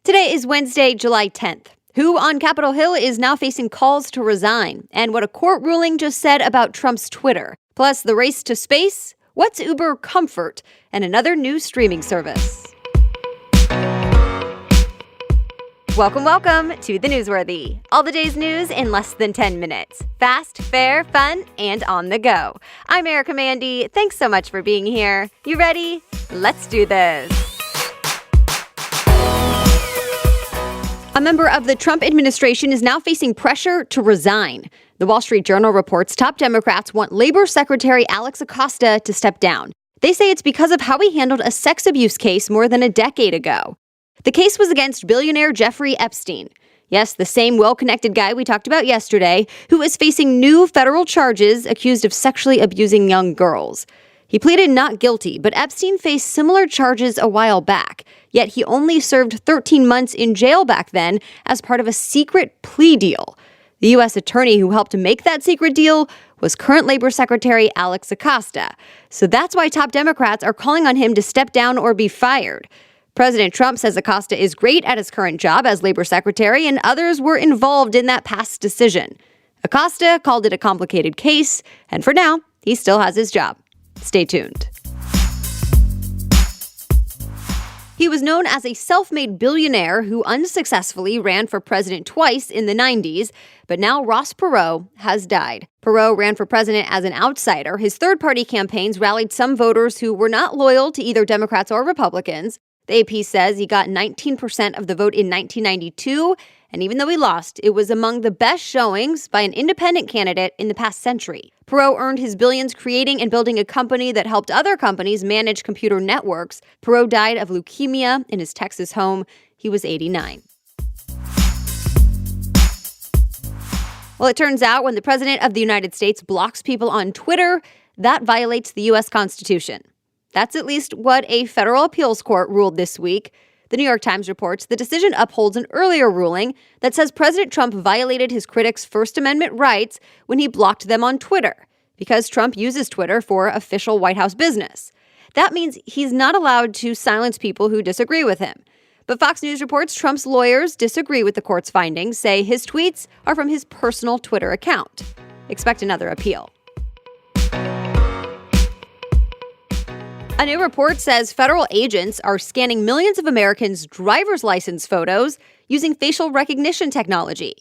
Today is Wednesday, July 10th. Who on Capitol Hill is now facing calls to resign, and what a court ruling just said about Trump's Twitter. Plus, the race to space, what's Uber Comfort, and another new streaming service. Welcome to The Newsworthy. All the day's news in less than 10 minutes. Fast, fair, fun, and on the go. I'm Erica Mandy. Thanks so much for being here. You ready? Let's do this. A member of the Trump administration is now facing pressure to resign. The Wall Street Journal reports top Democrats want Labor Secretary Acosta to step down. They say it's because of how he handled a sex abuse case more than a decade ago. The case was against billionaire Jeffrey Epstein. Yes, the same well-connected guy we talked about yesterday, who is facing new federal charges accused of sexually abusing young girls. He pleaded not guilty, but Epstein faced similar charges a while back. Yet he only served 13 months in jail back then as part of a secret plea deal. The U.S. attorney who helped make that secret deal was current Labor Secretary Acosta. So that's why top Democrats are calling on him to step down or be fired. President Trump says Acosta is great at his current job as Labor Secretary, and others were involved in that past decision. Acosta called it a complicated case, and for now, he still has his job. Stay tuned. He was known as a self-made billionaire who unsuccessfully ran for president twice in the 90s, but now Ross Perot has died. Perot ran for president as an outsider. His third-party campaigns rallied some voters who were not loyal to either Democrats or Republicans. The AP says he got 19% of the vote in 1992, and even though he lost, it was among the best showings by an independent candidate in the past century. Perot earned his billions creating and building a company that helped other companies manage computer networks. Perot died of leukemia in his Texas home. He was 89. Well, it turns out when the President of the United States blocks people on Twitter, that violates the U.S. Constitution. That's at least what a federal appeals court ruled this week. The New York Times reports the decision upholds an earlier ruling that says President Trump violated his critics' First Amendment rights when he blocked them on Twitter, because Trump uses Twitter for official White House business. That means he's not allowed to silence people who disagree with him. But Fox News reports Trump's lawyers disagree with the court's findings, say his tweets are from his personal Twitter account. Expect another appeal. A new report says federal agents are scanning millions of Americans' driver's license photos using facial recognition technology.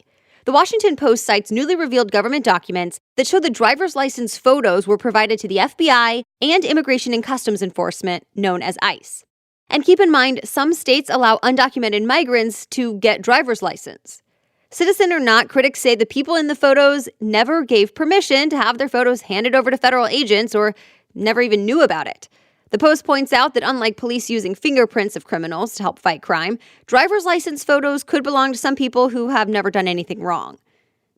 The Washington Post cites newly revealed government documents that show the driver's license photos were provided to the FBI and Immigration and Customs Enforcement, known as ICE. And keep in mind, some states allow undocumented migrants to get driver's license. Citizen or not, critics say the people in the photos never gave permission to have their photos handed over to federal agents or never even knew about it. The Post points out that unlike police using fingerprints of criminals to help fight crime, driver's license photos could belong to some people who have never done anything wrong.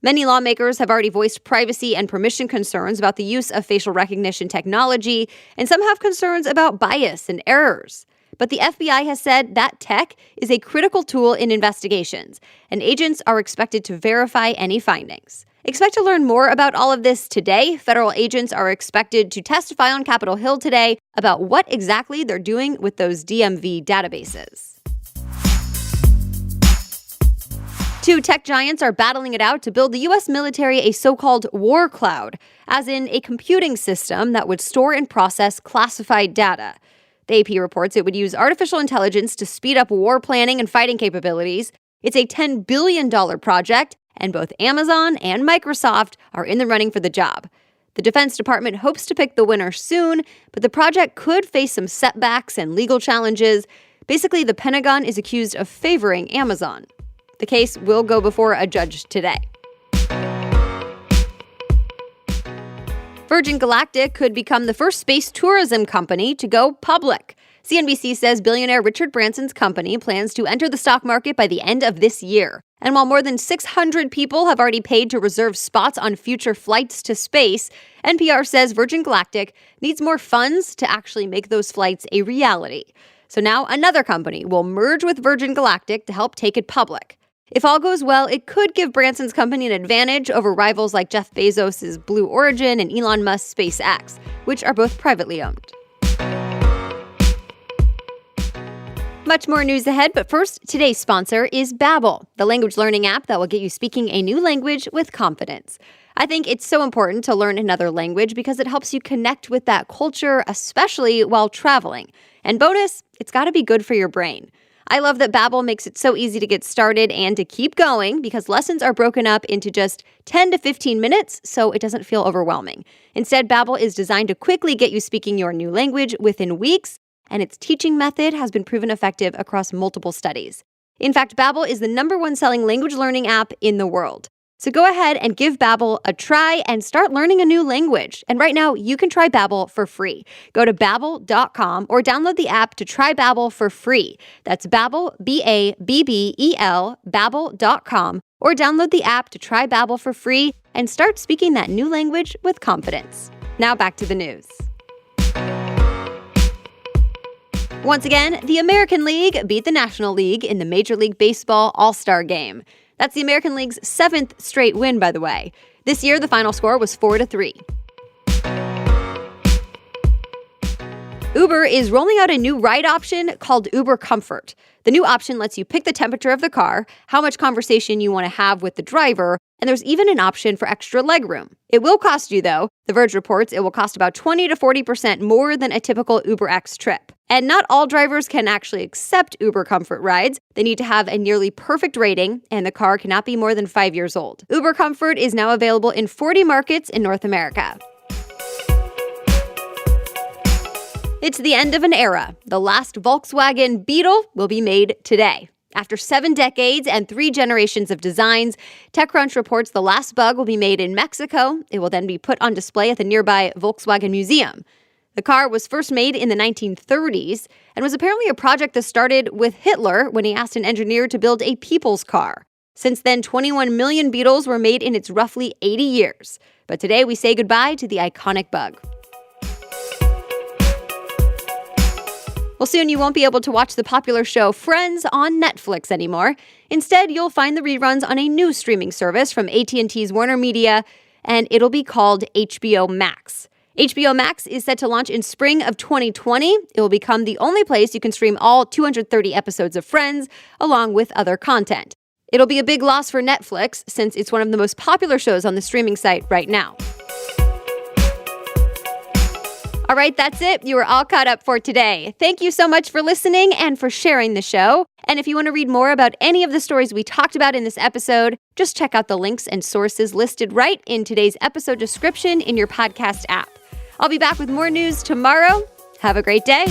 Many lawmakers have already voiced privacy and permission concerns about the use of facial recognition technology, and some have concerns about bias and errors. But the FBI has said that tech is a critical tool in investigations, and agents are expected to verify any findings. Expect to learn more about all of this today. Federal agents are expected to testify on Capitol Hill today about what exactly they're doing with those DMV databases. Two tech giants are battling it out to build the U.S. military a so-called war cloud, as in a computing system that would store and process classified data. The AP reports it would use artificial intelligence to speed up war planning and fighting capabilities. It's a $10 billion project, and both Amazon and Microsoft are in the running for the job. The Defense Department hopes to pick the winner soon, but the project could face some setbacks and legal challenges. Basically, the Pentagon is accused of favoring Amazon. The case will go before a judge today. Verge and Galactic could become the first space tourism company to go public. CNBC says billionaire Richard Branson's company plans to enter the stock market by the end of this year. And while more than 600 people have already paid to reserve spots on future flights to space, NPR says Virgin Galactic needs more funds to actually make those flights a reality. So now another company will merge with Virgin Galactic to help take it public. If all goes well, it could give Branson's company an advantage over rivals like Jeff Bezos' Blue Origin and Elon Musk's SpaceX, which are both privately owned. Much more news ahead, but first, today's sponsor is Babbel, the language learning app that will get you speaking a new language with confidence. I think it's so important to learn another language because it helps you connect with that culture, especially while traveling. And bonus, it's got to be good for your brain. I love that Babbel makes it so easy to get started and to keep going because lessons are broken up into just 10 to 15 minutes, so it doesn't feel overwhelming. Instead, Babbel is designed to quickly get you speaking your new language within weeks, and its teaching method has been proven effective across multiple studies. In fact, Babbel is the #1 selling language learning app in the world. So go ahead and give Babbel a try and start learning a new language. And right now, you can try Babbel for free. Go to Babbel.com or download the app to try Babbel for free. That's Babbel, Babbel, Babbel.com, or download the app to try Babbel for free and start speaking that new language with confidence. Now back to the news. Once again, the American League beat the National League in the Major League Baseball All-Star Game. That's the American League's 7th straight win, by the way. This year, the final score was 4-3. Uber is rolling out a new ride option called Uber Comfort. The new option lets you pick the temperature of the car, how much conversation you want to have with the driver, and there's even an option for extra legroom. It will cost you, though. The Verge reports it will cost about 20 to 40% more than a typical UberX trip. And not all drivers can actually accept Uber Comfort rides. They need to have a nearly perfect rating, and the car cannot be more than 5 years old. Uber Comfort is now available in 40 markets in North America. It's the end of an era. The last Volkswagen Beetle will be made today. After 7 decades and 3 generations of designs, TechCrunch reports the last bug will be made in Mexico. It will then be put on display at the nearby Volkswagen Museum. The car was first made in the 1930s and was apparently a project that started with Hitler when he asked an engineer to build a people's car. Since then, 21 million Beetles were made in its roughly 80 years. But today we say goodbye to the iconic bug. Well, soon you won't be able to watch the popular show Friends on Netflix anymore. Instead, you'll find the reruns on a new streaming service from AT&T's Warner Media, and it'll be called HBO Max. HBO Max is set to launch in spring of 2020. It will become the only place you can stream all 230 episodes of Friends, along with other content. It'll be a big loss for Netflix, since it's one of the most popular shows on the streaming site right now. All right, that's it. You are all caught up for today. Thank you so much for listening and for sharing the show. And if you want to read more about any of the stories we talked about in this episode, just check out the links and sources listed right in today's episode description in your podcast app. I'll be back with more news tomorrow. Have a great day.